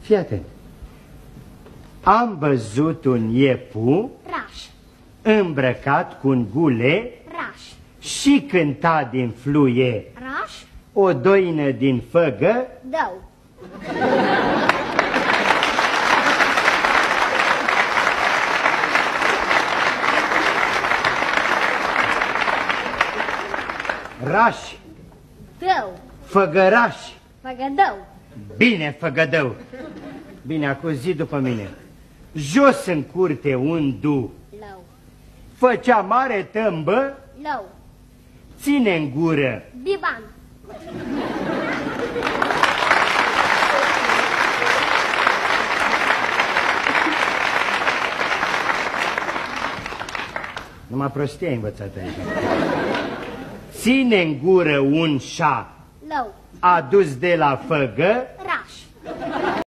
Fii atent. Am văzut un iepu Raș. îmbrăcat cu un gule Raș. și cânta din fluie Raș. o doină din făgă. Dău. Raș. Dău. Făgăraș. Făgădău. Bine, făgădău. Bine, acum zi după mine. Jos în curte un du Lău. făcea mare tămbă, Lău. ține în gură. Biban. Numai prostie ai învățat aici. Ține în gură un șa Lău. adus de la făgă,